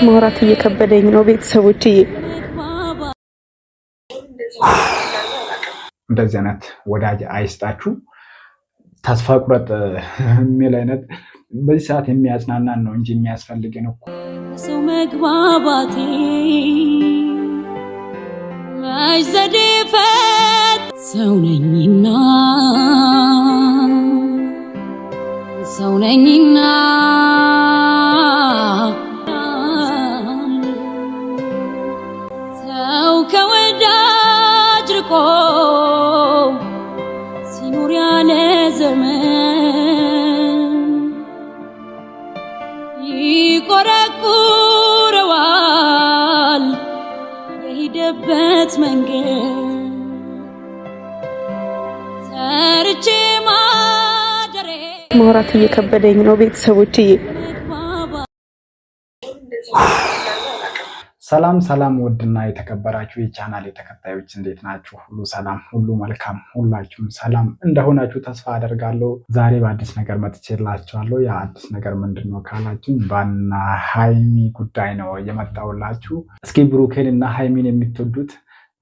ማውራት እየከበደኝ ነው ቤተሰቦቼ። እንደዚህ አይነት ወዳጅ አይስጣችሁ። ተስፋ ቁረጥ የሚል አይነት በዚህ ሰዓት የሚያጽናናን ነው እንጂ የሚያስፈልገን እኮ ሰው መግባባቴ ማይዘደፈት ሰው ነኝና ሰው ከወዳጅ ርቆ ሲኖር ያለ ዘመን ይቆረቁረዋል የሄደበት መንገድ ሰርቼ ማደሬ ማውራት እየከበደኝ ነው ቤተሰቦቼ። ሰላም ሰላም፣ ውድና የተከበራችሁ የቻናል ተከታዮች እንዴት ናችሁ? ሁሉ ሰላም፣ ሁሉ መልካም፣ ሁላችሁም ሰላም እንደሆናችሁ ተስፋ አደርጋለሁ። ዛሬ በአዲስ ነገር መጥቼላችኋለሁ። ያ አዲስ ነገር ምንድነው ካላችሁ ባና ሃይሚ ጉዳይ ነው የመጣሁላችሁ። እስኪ ብሩኬን እና ሃይሚን የምትወዱት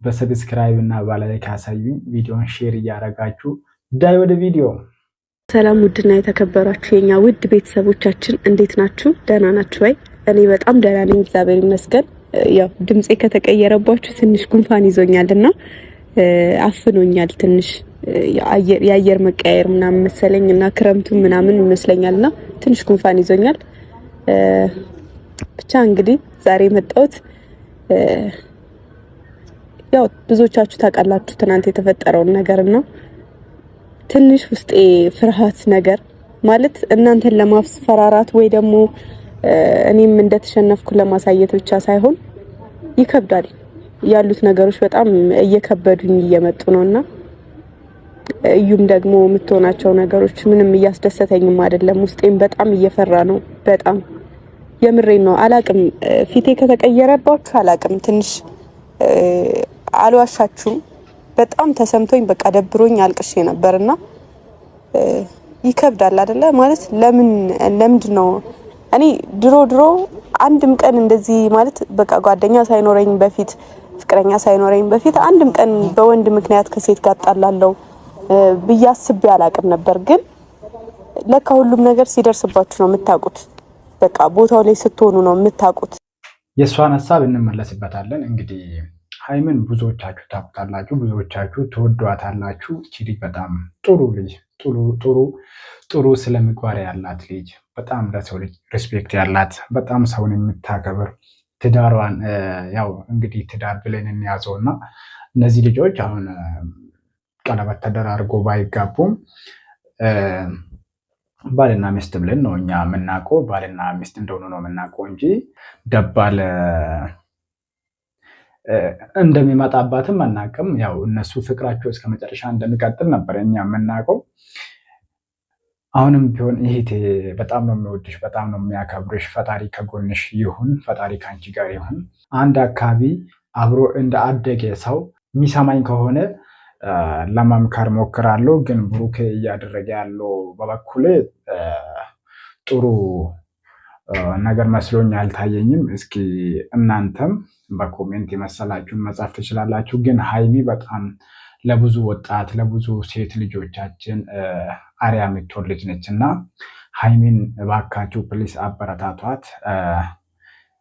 በሰብስክራይብ እና በላይክ ያሳዩኝ። ቪዲዮን ሼር እያደረጋችሁ ዳይ ወደ ቪዲዮ። ሰላም ውድና የተከበራችሁ የኛ ውድ ቤተሰቦቻችን እንዴት ናችሁ? ደህና ናችሁ ወይ? እኔ በጣም ደህና ነኝ እግዚአብሔር ይመስገን። ያው ድምጼ ከተቀየረባችሁ ትንሽ ጉንፋን ይዞኛልና አፍኖኛል ትንሽ የአየር መቀየር ምናምን መሰለኝና ክረምቱ ምናምን ይመስለኛልና ትንሽ ጉንፋን ይዞኛል። ብቻ እንግዲህ ዛሬ መጣሁት ያው ብዙዎቻችሁ ታውቃላችሁ ትናንት የተፈጠረውን ነገርና ትንሽ ውስጤ ፍርሃት ነገር ማለት እናንተን ለማስፈራራት ወይ ደግሞ እኔም እንደተሸነፍኩ ለማሳየት ብቻ ሳይሆን ይከብዳል። ያሉት ነገሮች በጣም እየከበዱኝ እየመጡ ነውና እዩም ደግሞ የምትሆናቸው ነገሮች ምንም እያስደሰተኝም አይደለም። ውስጤም በጣም እየፈራ ነው። በጣም የምሬን ነው። አላቅም ፊቴ ከተቀየረባችሁ አላቅም። ትንሽ አልዋሻችሁም። በጣም ተሰምቶኝ በቃ ደብሮኝ አልቅሼ ነበርና ይከብዳል አይደለ? ማለት ለምንድን ነው እኔ ድሮ አንድም ቀን እንደዚህ ማለት በቃ ጓደኛ ሳይኖረኝ በፊት ፍቅረኛ ሳይኖረኝ በፊት አንድም ቀን በወንድ ምክንያት ከሴት ጋር ጣላለሁ ብያስብ አላቅም ነበር። ግን ለካ ሁሉም ነገር ሲደርስባችሁ ነው የምታውቁት። በቃ ቦታው ላይ ስትሆኑ ነው የምታውቁት። የሷን ሀሳብ እንመለስበታለን። እንግዲህ ሃይሚን ብዙዎቻችሁ ታውቁታላችሁ፣ ብዙዎቻችሁ ትወዷታላችሁ። እቺ ልጅ በጣም ጥሩ ልጅ፣ ጥሩ ስለምግባር ያላት ልጅ፣ በጣም ለሰው ልጅ ሪስፔክት ያላት፣ በጣም ሰውን የምታከብር ትዳሯን ያው እንግዲህ ትዳር ብለን እንያዘውና እነዚህ ልጆች አሁን ቀለበት ተደራርጎ ባይጋቡም ባልና ሚስት ብለን ነው እኛ የምናውቀው። ባልና ሚስት እንደሆኑ ነው የምናውቀው እንጂ ደባል እንደሚመጣባትም አናውቅም። ያው እነሱ ፍቅራቸው እስከ መጨረሻ እንደሚቀጥል ነበር እኛ የምናውቀው። አሁንም ቢሆን ይሄ በጣም ነው የሚወድሽ፣ በጣም ነው የሚያከብርሽ። ፈጣሪ ከጎንሽ ይሁን፣ ፈጣሪ ከአንቺ ጋር ይሁን። አንድ አካባቢ አብሮ እንደ አደገ ሰው የሚሰማኝ ከሆነ ለመምከር ሞክራለሁ። ግን ብሩኬ እያደረገ ያለው በበኩሌ ጥሩ ነገር መስሎኝ አልታየኝም። እስኪ እናንተም በኮሜንት የመሰላችሁን መጻፍ ትችላላችሁ። ግን ሃይሚ በጣም ለብዙ ወጣት ለብዙ ሴት ልጆቻችን አርአያ የምትሆን ልጅ ነች እና ሃይሚን እባካችሁ ፕሊስ አበረታቷት።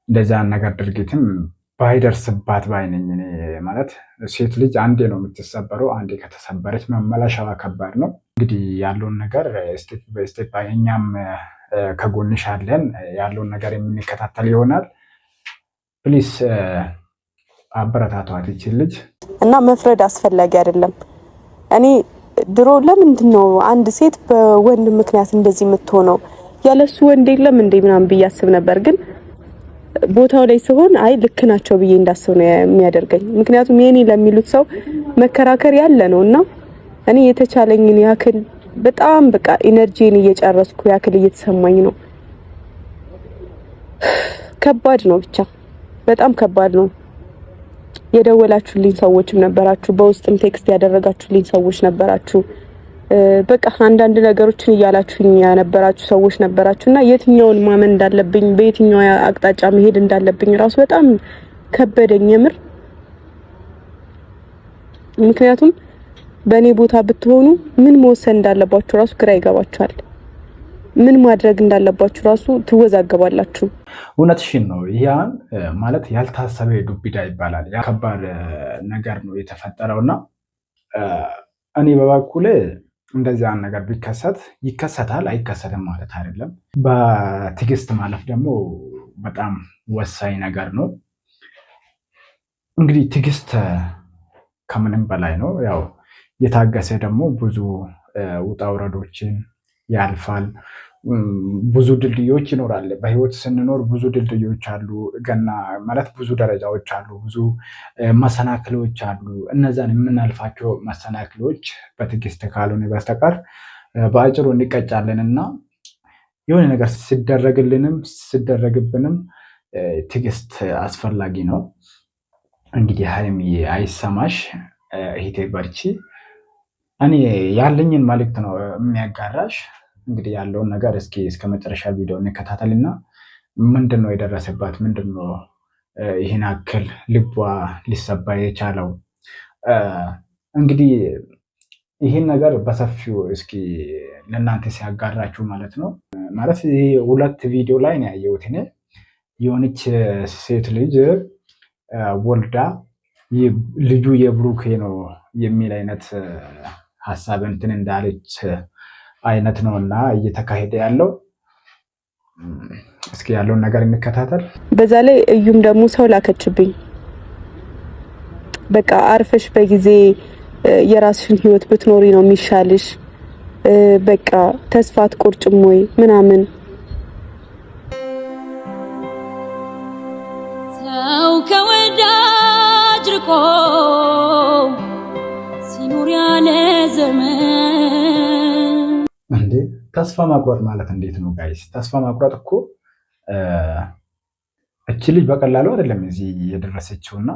እንደዚያን ነገር ድርጊትም ባይደርስባት ባይነኝ። ማለት ሴት ልጅ አንዴ ነው የምትሰበረው። አንዴ ከተሰበረች መመለሻዋ ከባድ ነው። እንግዲህ ያለውን ነገር ስቴፕ ባይ ስቴፕ እኛም ከጎንሽ አለን፣ ያለውን ነገር የምንከታተል ይሆናል። ፕሊስ አበረታቷት ይችል ልጅ እና መፍረድ አስፈላጊ አይደለም። እኔ ድሮ ለምንድን ነው አንድ ሴት በወንድ ምክንያት እንደዚህ የምትሆነው? ያለሱ ወንድ የለም እንዴ ምናምን ብዬ አስብ ነበር። ግን ቦታው ላይ ሲሆን አይ ልክ ናቸው ብዬ እንዳስብ ነው የሚያደርገኝ። ምክንያቱም የኔ ለሚሉት ሰው መከራከር ያለ ነውና እኔ የተቻለኝን ያክል በጣም በቃ ኢነርጂን እየጨረስኩ ያክል እየተሰማኝ ነው። ከባድ ነው፣ ብቻ በጣም ከባድ ነው። የደወላችሁልኝ ሰዎችም ነበራችሁ፣ በውስጥም ቴክስት ያደረጋችሁልኝ ሰዎች ነበራችሁ። በቃ አንዳንድ ነገሮችን እያላችሁኝ ያነበራችሁ ሰዎች ነበራችሁና የትኛውን ማመን እንዳለብኝ በየትኛው አቅጣጫ መሄድ እንዳለብኝ ራሱ በጣም ከበደኝ የምር። ምክንያቱም በእኔ ቦታ ብትሆኑ ምን መወሰን እንዳለባችሁ ራሱ ግራ ይገባችኋል። ምን ማድረግ እንዳለባችሁ ራሱ ትወዛገባላችሁ። እውነትሽን ነው። ያን ማለት ያልታሰበ ዱብዳ ይባላል። ያ ከባድ ነገር ነው የተፈጠረውና እኔ በበኩሌ እንደዚህ አንድ ነገር ቢከሰት ይከሰታል አይከሰትም ማለት አይደለም። በትዕግስት ማለፍ ደግሞ በጣም ወሳኝ ነገር ነው። እንግዲህ ትዕግስት ከምንም በላይ ነው። ያው የታገሰ ደግሞ ብዙ ውጣ ውረዶችን ያልፋል። ብዙ ድልድዮች ይኖራል። በህይወት ስንኖር ብዙ ድልድዮች አሉ። ገና ማለት ብዙ ደረጃዎች አሉ፣ ብዙ መሰናክሎች አሉ። እነዛን የምናልፋቸው መሰናክሎች በትዕግስት ካልሆነ በስተቀር በአጭሩ እንቀጫለን እና የሆነ ነገር ሲደረግብንም ትዕግስት አስፈላጊ ነው። እንግዲህ ሀይሚ አይሰማሽ እህቴ በርቺ። እኔ ያለኝን መልእክት ነው የሚያጋራሽ። እንግዲህ ያለውን ነገር እስከ መጨረሻ ቪዲዮ እንከታተልና ምንድነው የደረሰባት፣ ምንድነው ይህን አክል ልቧ ሊሰባ የቻለው? እንግዲህ ይህን ነገር በሰፊው እስኪ ለእናንተ ሲያጋራችሁ ማለት ነው። ማለት ይሄ 2 ቪዲዮ ላይ ነው ያየሁት እኔ። የሆነች ሴት ልጅ ወልዳ ልጁ የብሩኬ ነው የሚል አይነት ሀሳብ እንትን እንዳለች አይነት ነውና እየተካሄደ ያለው። እስኪ ያለውን ነገር እንከታተል። በዛ ላይ እዩም ደግሞ ሰው ላከችብኝ። በቃ አርፈሽ በጊዜ የራስሽን ህይወት ብትኖሪ ነው የሚሻልሽ፣ በቃ ተስፋ አትቆርጭም ወይ ምናምን። ሰው ከወዳጅ ርቆ ሲኖር ያለ ዘመን እንዴ! ተስፋ ማቁረጥ ማለት እንዴት ነው ጋይስ? ተስፋ ማቁረጥ እኮ እቺ ልጅ በቀላሉ አይደለም እዚህ የደረሰችውና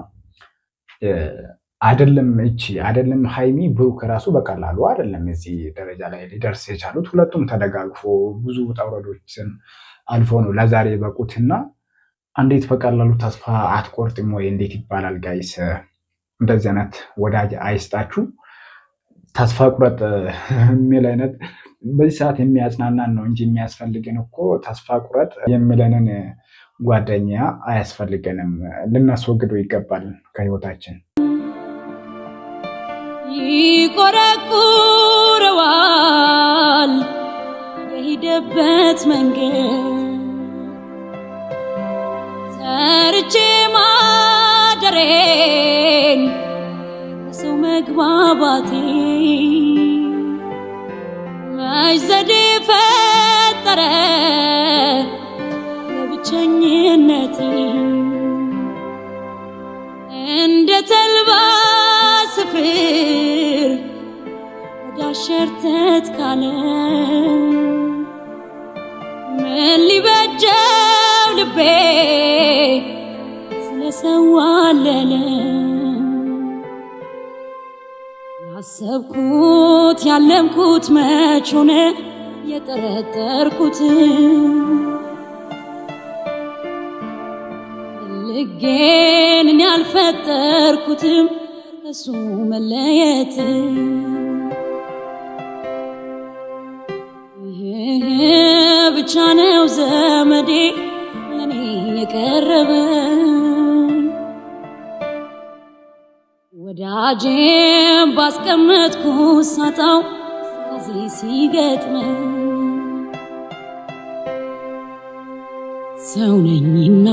አይደለም ሀይሚ ብሩክ ራሱ በቀላሉ አይደለም እዚህ ደረጃ ላይ ሊደርስ የቻሉት። ሁለቱም ተደጋግፎ ብዙ ውጣ ውረዶችን አልፎ ነው ለዛሬ በቁትና እንዴት በቀላሉ ተስፋ አትቆርጥም ወይ እንዴት ይባላል ጋይስ? እንደዚህ አይነት ወዳጅ አይስጣችሁ። ተስፋ ቁረጥ የሚል አይነት በዚህ ሰዓት የሚያጽናናን ነው እንጂ የሚያስፈልገን እኮ ተስፋ ቁረጥ የሚለንን ጓደኛ አያስፈልገንም። ልናስወግደው ይገባል ከህይወታችን። ይቆረቁረዋል የሄደበት መንገድ ሰርቼ ማደሬን ሰው መግባባቴ መች ዘዴ ፈጠረ ለብቸኝነቴ እንደ ተልባ ስፍር ወዳሸርተት ካለ ምን ሊበጀው ልቤ ስለሰዋለለ ያሰብኩት ያለምኩት መች ሆነ የጠረጠርኩት ልጌን ያልፈጠርኩትም እሱ መለየት ብቻ ነው ዘመዴ ለኔ የቀረበ ወዳጄም ባስቀመጥኩ ሳጣው ከዚህ ሲገጥመኝ ሰው ነኝና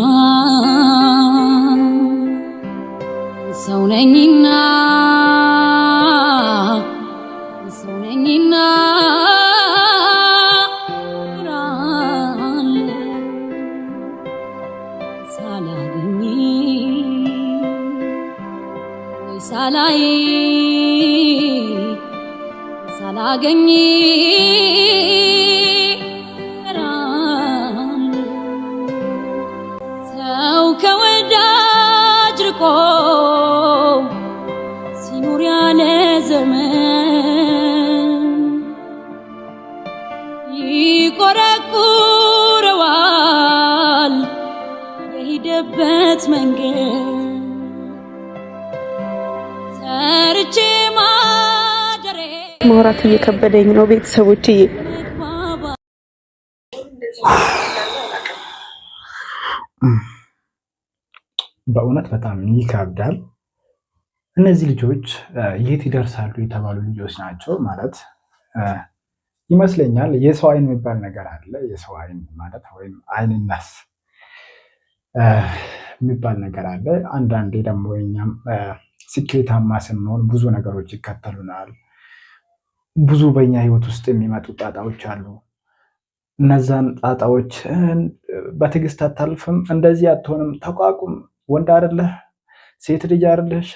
ሳላገኝ ሰው ከወዳጅ ርቆ ሲኖር ያለ ዘመን በሄደበት መንገድ ሰርቼ ማደሬ ማውራት እየከበደኝ ነው ቤተሰቦችዬ። በእውነት በጣም ይከብዳል። እነዚህ ልጆች የት ይደርሳሉ የተባሉ ልጆች ናቸው ማለት ይመስለኛል። የሰው አይን የሚባል ነገር አለ። የሰው አይን ማለት ወይም አይንናስ የሚባል ነገር አለ። አንዳንዴ ደግሞ እኛም ስኬታማ ስንሆን ብዙ ነገሮች ይከተሉናል። ብዙ በእኛ ህይወት ውስጥ የሚመጡ ጣጣዎች አሉ። እነዛን ጣጣዎች በትዕግስት አታልፍም፣ እንደዚህ አትሆንም፣ ተቋቁም፣ ወንድ አይደለህ፣ ሴት ልጅ አይደለሽ፣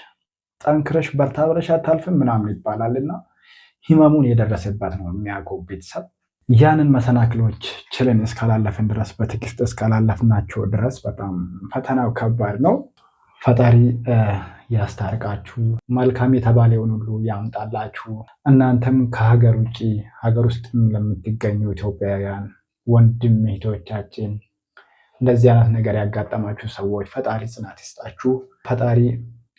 ጠንክረሽ በርታ ብለሽ አታልፍም ምናምን ይባላል እና ህመሙን የደረሰበት ነው የሚያውቀው ቤተሰብ። ያንን መሰናክሎች ችለን እስካላለፍን ድረስ በትዕግስት እስካላለፍናቸው ድረስ በጣም ፈተናው ከባድ ነው። ፈጣሪ ያስታርቃችሁ፣ መልካም የተባለውን ሁሉ ያምጣላችሁ። እናንተም ከሀገር ውጭ ሀገር ውስጥ ለምትገኙ ኢትዮጵያውያን ወንድም እህቶቻችን እንደዚህ አይነት ነገር ያጋጠማችሁ ሰዎች ፈጣሪ ጽናት ይስጣችሁ። ፈጣሪ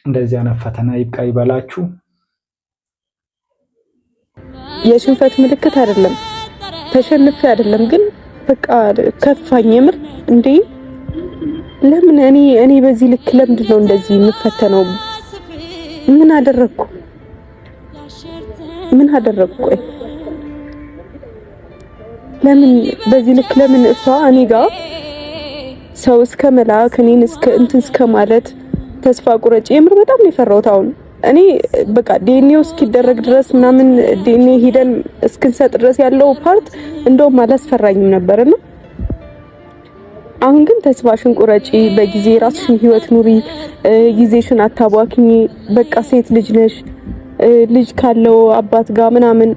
እንደዚህ አይነት ፈተና ይብቃ ይበላችሁ። የሽንፈት ምልክት አይደለም፣ ተሸንፌ አይደለም፣ ግን በቃ ከፋኝ የምር እንዴ። ለምን እኔ በዚህ ልክ ለምንድን ነው እንደዚህ የምፈተነው? ምን አደረኩ? ለምን በዚህ ልክ ለምን እሷ እኔ ጋር ሰው እስከ መላክ እኔን እስከ ማለት ተስፋ ቁረጭ። የምር በጣም ነው የፈራሁት። አሁን እኔ በቃ ዲኤንኤ እስኪደረግ ድረስ ምናምን ዲኤንኤ ሄደን እስክንሰጥ ድረስ ያለው ፓርት እንደውም አላስፈራኝም ነበርና አሁን ግን ተስፋሽን ቁረጪ፣ በጊዜ ራስሽን ህይወት ኑሪ፣ ጊዜሽን አታባክኝ። በቃ ሴት ልጅ ነሽ፣ ልጅ ካለው አባት ጋር ምናምን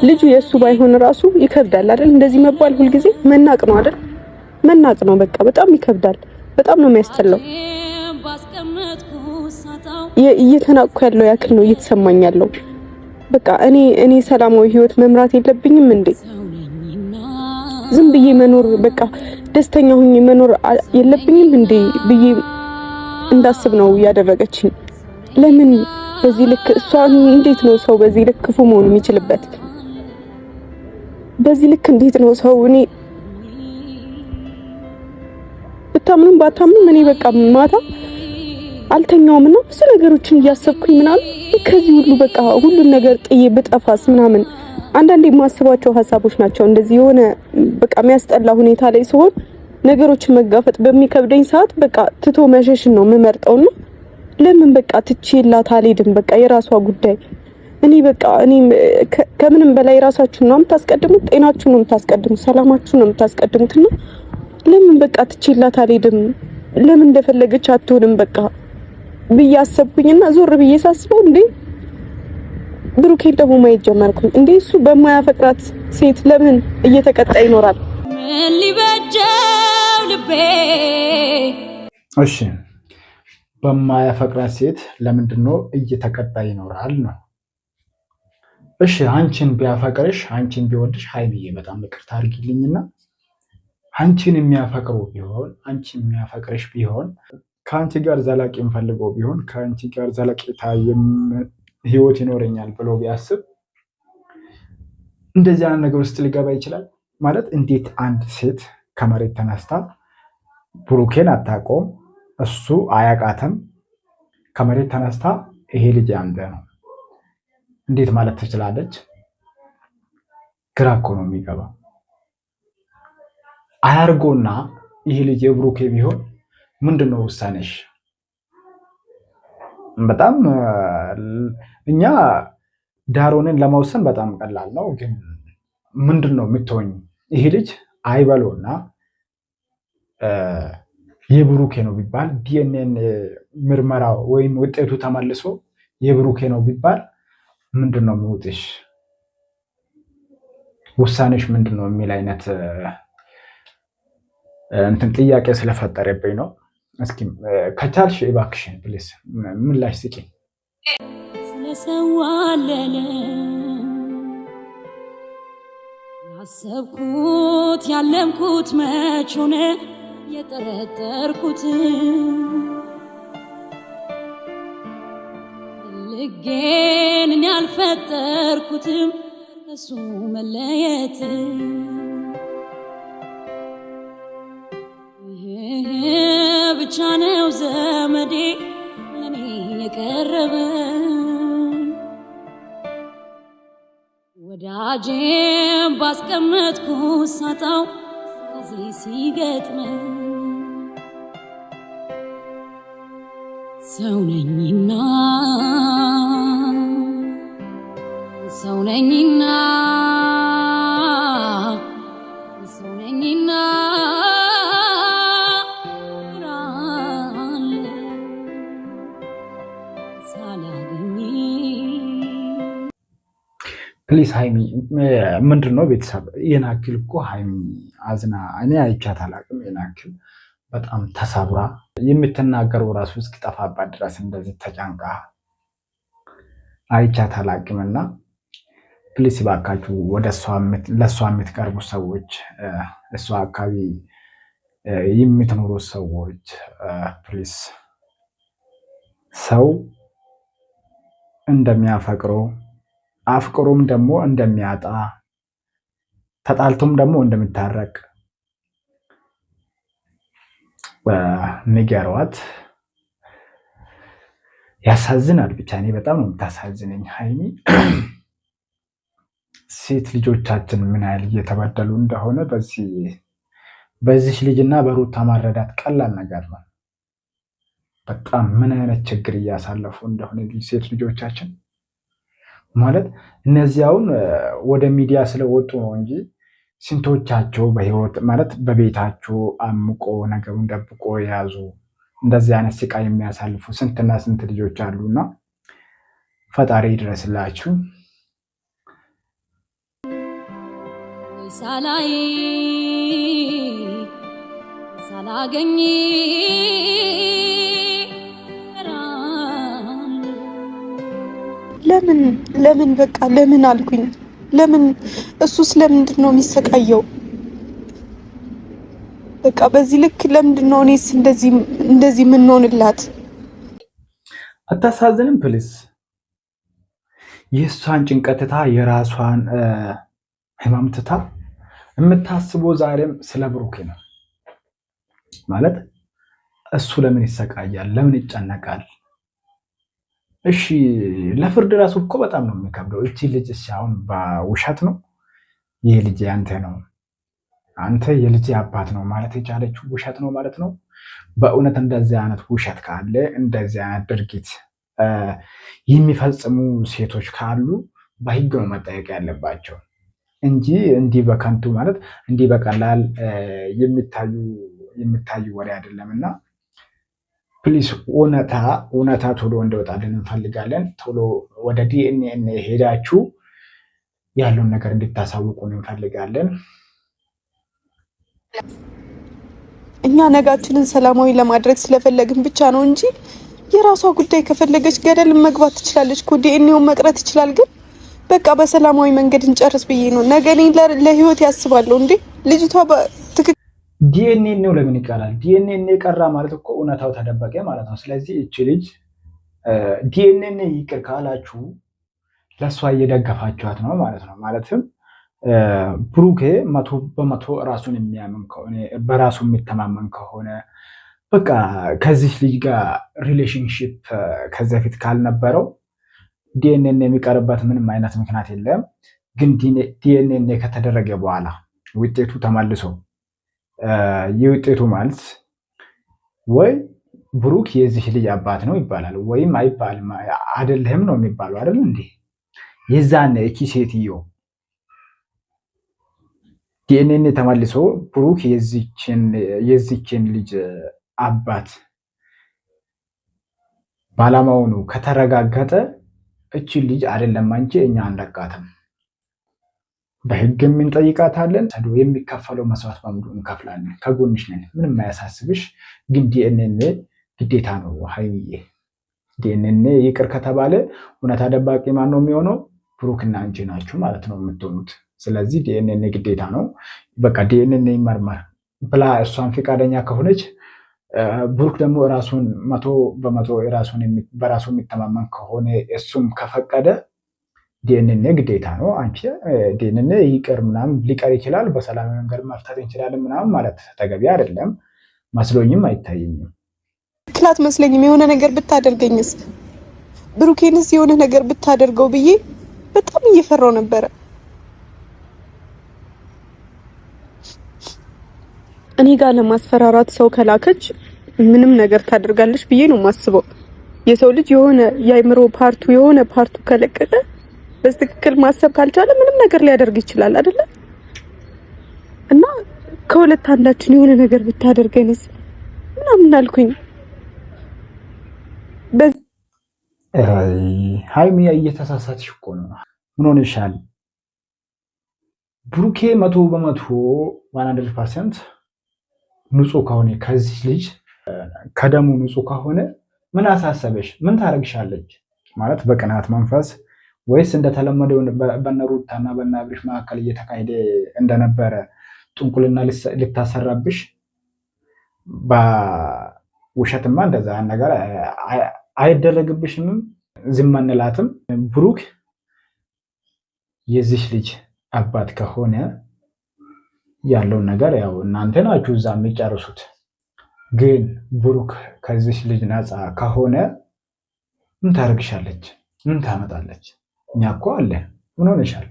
ልጁ የሱ ባይሆን ራሱ ይከብዳል አይደል? እንደዚህ መባል ሁልጊዜ መናቅ ነው አይደል? መናቅ ነው በቃ። በጣም ይከብዳል። በጣም ነው የሚያስጠላው። እየተናቅኩ ያለው ያክል ነው እየተሰማኝ ያለው። በቃ እኔ ሰላማዊ ህይወት መምራት የለብኝም እንዴ? ዝም ብዬ መኖር በቃ ደስተኛ ሆኜ መኖር የለብኝም እንዴ ብዬ እንዳስብ ነው ያደረገችኝ። ለምን በዚህ ልክ እሷ እንዴት ነው ሰው በዚህ ልክ ክፉ መሆን የሚችልበት? በዚህ ልክ እንዴት ነው ሰው እኔ ብታምኑም ባታምኑም እኔ በቃ ማታ አልተኛውም እና ብዙ ነገሮችን እያሰብኩኝ ምናምን ከዚህ ሁሉ በቃ ሁሉን ነገር ጥዬ ብጠፋስ ምናምን አንዳንዴ የማስባቸው ሀሳቦች ናቸው። እንደዚህ የሆነ በቃ የሚያስጠላ ሁኔታ ላይ ሲሆን ነገሮችን መጋፈጥ በሚከብደኝ ሰዓት በቃ ትቶ መሸሽን ነው የምመርጠውና ለምን በቃ ትቼላት አልሄድም? በቃ የራሷ ጉዳይ። እኔ ከምንም በላይ ራሳችሁን ነው የምታስቀድሙት፣ ጤናችሁን ነው የምታስቀድሙት፣ ሰላማችሁን ነው የምታስቀድሙትና ለምን በቃ ትቼላት አልሄድም? ለምን እንደፈለገች አትሆንም? በቃ ብዬ አሰብኩኝና ዞር ብዬ ሳስበው እንዴ ብሩኬን ደግሞ ማየት ጀመርኩኝ። እንዴ እሱ በማያፈቅራት ሴት ለምን እየተቀጣ ይኖራል? ምን ሊበጀው ልቤ? እሺ በማያፈቅራት ሴት ለምንድነው እየተቀጣ ይኖራል ነው? እሺ አንቺን ቢያፈቅርሽ አንቺን ቢወድሽ ሀይሚዬ በጣም ይቅርታ አድርጊልኝና አንቺን የሚያፈቅሩ ቢሆን አንቺን የሚያፈቅርሽ ቢሆን ከአንቺ ጋር ዘላቂ የምፈልገው ቢሆን ከአንቺ ጋር ዘለቄታ ህይወት ይኖረኛል ብሎ ቢያስብ እንደዚህ አይነት ነገር ውስጥ ሊገባ ይችላል ማለት? እንዴት አንድ ሴት ከመሬት ተነስታ ብሩኬን አታውቀውም፣ እሱ አያውቃትም፣ ከመሬት ተነስታ ይሄ ልጅ አንተ ነው እንዴት ማለት ትችላለች? ግራ እኮ ነው የሚገባ። አያርጎና ይሄ ልጅ የብሩኬ ቢሆን ምንድነው ውሳኔሽ? በጣም እኛ ዳሮንን ለመወሰን በጣም ቀላል ነው፣ ግን ምንድነው የምትሆኝ? ይሄ ልጅ አይበሎና የብሩኬ ነው ቢባል ዲኤንኤ ምርመራ ወይም ውጤቱ ተመልሶ የብሩኬ ነው ቢባል ምንድነው የሚውጥሽ? ውሳኔሽ ምንድነው የሚል አይነት እንትን ጥያቄ ስለፈጠረብኝ ነው። እስኪ ከቻልሽ እባክሽን ፕሊስ ምላሽ ስጪኝ። ስለሰዋለለ ያሰብኩት ያለምኩት መች ሆነ የጠረጠርኩት ልጌን ያልፈጠርኩትም እሱ መለየት ብቻ ነው ዘመዴ ለኔ የቀረበ ወዳጄም ባስቀመጥኩ ሳጣው ከዚህ ሲገጥመኝ ሰው ነኝና ሰው ነኝና ሰው ነኝና ፕሊስ ሃይሚ ምንድነው ቤተሰብ የናክል እኮ ሃይሚ አዝና እኔ አይቻት አላቅም። የናክል በጣም ተሰብራ የምትናገረው ራሱ እስኪጠፋባት ድረስ እንደዚህ ተጨንቃ አይቻት አላቅምና ፕሊስ ባካችሁ ወደ ለእሷ የምትቀርቡ ሰዎች እሷ አካባቢ የምትኖሩ ሰዎች ፕሊስ ሰው እንደሚያፈቅረው አፍቅሮም ደግሞ እንደሚያጣ ተጣልቶም ደግሞ እንደሚታረቅ ንገሯት። ያሳዝናል። ብቻ እኔ በጣም ነው የምታሳዝነኝ ሃይሚ። ሴት ልጆቻችን ምን ያህል እየተበደሉ እንደሆነ በዚህ ልጅና በሩታ ማረዳት ቀላል ነገር ነው። በጣም ምን አይነት ችግር እያሳለፉ እንደሆነ ሴት ልጆቻችን ማለት እነዚያውን ወደ ሚዲያ ስለወጡ ነው እንጂ ስንቶቻቸው በህይወት ማለት በቤታቸው አምቆ ነገሩን ደብቆ የያዙ እንደዚህ አይነት ስቃይ የሚያሳልፉ ስንትና ስንት ልጆች አሉና ፈጣሪ ይድረስላችሁ። ሳላይ ሳላገኝ ለምን በቃ ለምን አልኩኝ። ለምን እሱስ ለምንድን ነው የሚሰቃየው? በቃ በዚህ ልክ ለምንድን ነው እኔስ እንደዚህ ምን ሆንላት? አታሳዝንም? ፕሊስ የእሷን ጭንቀትታ የራሷን ህመም ትታ የምታስበው ዛሬም ስለ ብሩኬ ነው ማለት እሱ ለምን ይሰቃያል? ለምን ይጨነቃል? እሺ ለፍርድ ራሱ እኮ በጣም ነው የሚከብደው። እቺ ልጅ አሁን በውሸት ነው ይህ ልጅ አንተ ነው አንተ የልጅ አባት ነው ማለት የቻለችው ውሸት ነው ማለት ነው። በእውነት እንደዚህ አይነት ውሸት ካለ እንደዚህ አይነት ድርጊት የሚፈጽሙ ሴቶች ካሉ በህግ ነው መጠየቅ ያለባቸው እንጂ እንዲህ በከንቱ ማለት እንዲህ በቀላል የሚታዩ ወሬ አይደለምና ፕሊስ እውነታ ቶሎ እንደወጣልን እንፈልጋለን። ቶሎ ወደ ዲኤንኤ ሄዳችሁ ያለውን ነገር እንድታሳውቁን እንፈልጋለን። እኛ ነጋችንን ሰላማዊ ለማድረግ ስለፈለግን ብቻ ነው እንጂ የራሷ ጉዳይ ከፈለገች ገደል መግባት ትችላለች እኮ ዲኤንኤውን መቅረት ይችላል። ግን በቃ በሰላማዊ መንገድ እንጨርስ ብዬ ነው። ነገ እኔ ለህይወት ያስባለሁ እንዴ ልጅቷ ዲኤንኤ ነው ለምን ይቀራል? ዲኤንኤ ቀራ ማለት እኮ እውነታው ተደበቀ ማለት ነው። ስለዚህ እቺ ልጅ ዲኤንኤ ይቅር ካላችሁ ለእሷ እየደገፋችኋት ነው ማለት ነው። ማለትም ብሩኬ 100% ራሱን የሚያምን ከሆነ በራሱ የሚተማመን ከሆነ በቃ ከዚህ ልጅ ጋር ሪሌሽንሽፕ ከዚህ በፊት ካልነበረው ዲኤንኤ የሚቀርበት ምንም አይነት ምክንያት የለም። ግን ዲኤንኤ ከተደረገ በኋላ ውጤቱ ተመልሶ የውጤቱ ማለት ወይ ብሩክ የዚህ ልጅ አባት ነው ይባላል ወይም አይባልም። አይደለም ነው የሚባለው አይደል እንዴ? የዛን እቺ ሴትዮ ዲኤንኤ ተመልሶ ብሩክ የዚችን ልጅ አባት ባለመሆኑ ከተረጋገጠ እቺ ልጅ አይደለም አንቺ እኛ አንለቃትም፣ በህግ እንጠይቃታለን። የሚከፈለው መስዋዕት በሙሉ እንከፍላለን፣ ከጎንሽ ነን፣ ምንም አያሳስብሽ። ግን ዲኤንኤ ግዴታ ነው ሀይሚዬ። ዲኤንኤ ይቅር ከተባለ እውነታ ደባቂ ማን ነው የሚሆነው? ብሩክና አንቺ ናችሁ ማለት ነው የምትሆኑት። ስለዚህ ዲኤንኤ ግዴታ ነው። በቃ ዲኤንኤ ይመርመር ብላ እሷን ፈቃደኛ ከሆነች ብሩክ ደግሞ ራሱን 100% በራሱ የሚተማመን ከሆነ እሱም ከፈቀደ ዲኤንኤ ግዴታ ነው። አንቺ ዲኤንኤ ይቅር ምናምን ሊቀር ይችላል፣ በሰላማዊ መንገድ መፍታት እንችላለን ምናምን ማለት ተገቢ አይደለም፣ መስሎኝም አይታየኝም። ክላት መስለኝም የሆነ ነገር ብታደርገኝስ ብሩኬንስ የሆነ ነገር ብታደርገው ብዬ በጣም እየፈራው ነበረ። እኔ ጋር ለማስፈራራት ሰው ከላከች ምንም ነገር ታደርጋለች ብዬ ነው የማስበው። የሰው ልጅ የሆነ የአይምሮ የሆነ ፓርቱ ከለቀቀ በትክክል ማሰብ ካልቻለ ምንም ነገር ሊያደርግ ይችላል አይደለ? እና ከሁለት አንዳችን የሆነ ነገር ብታደርገንስ ምናምን አልኩኝ። ሃይሚ እየተሳሳትሽ እኮ ነው። ምን ሆነሻል? ብሩኬ 100% ንጹህ ከሆነ ከዚህ ልጅ ከደሙ ንጹህ ከሆነ ምን አሳሰበሽ? ምን ታረግሻለች? ማለት በቅናት መንፈስ ወይስ እንደተለመደው በነሩታና በነአብርሽ መካከል እየተካሄደ እንደነበረ ጥንቁልና ልታሰራብሽ? በውሸትማ እንደዛ ነገር አይደረግብሽም። ዝም አንላትም። ብሩክ የዚህ ልጅ አባት ከሆነ ያለውን ነገር ያው እናንተ ናችሁ እዛ የሚጨርሱት። ግን ብሩክ ከዚህ ልጅ ነፃ ከሆነ ምን ታደርግሻለች? ምን ታመጣለች? እኛ እኮ አለ። ምን ሆነሻል?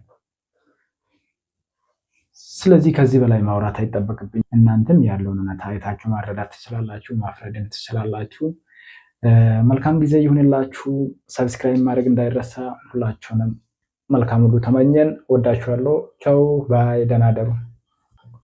ስለዚህ ከዚህ በላይ ማውራት አይጠበቅብኝ። እናንተም ያለውን እውነታ አይታችሁ ማረዳት ትችላላችሁ፣ ማፍረድን ትችላላችሁ። መልካም ጊዜ ይሁንላችሁ። ሰብስክራይብ ማድረግ እንዳይረሳ። ሁላችሁንም መልካም ሁሉ ተመኘን። ወዳችኋለሁ። ቻው ባይ። ደህና ደሩ።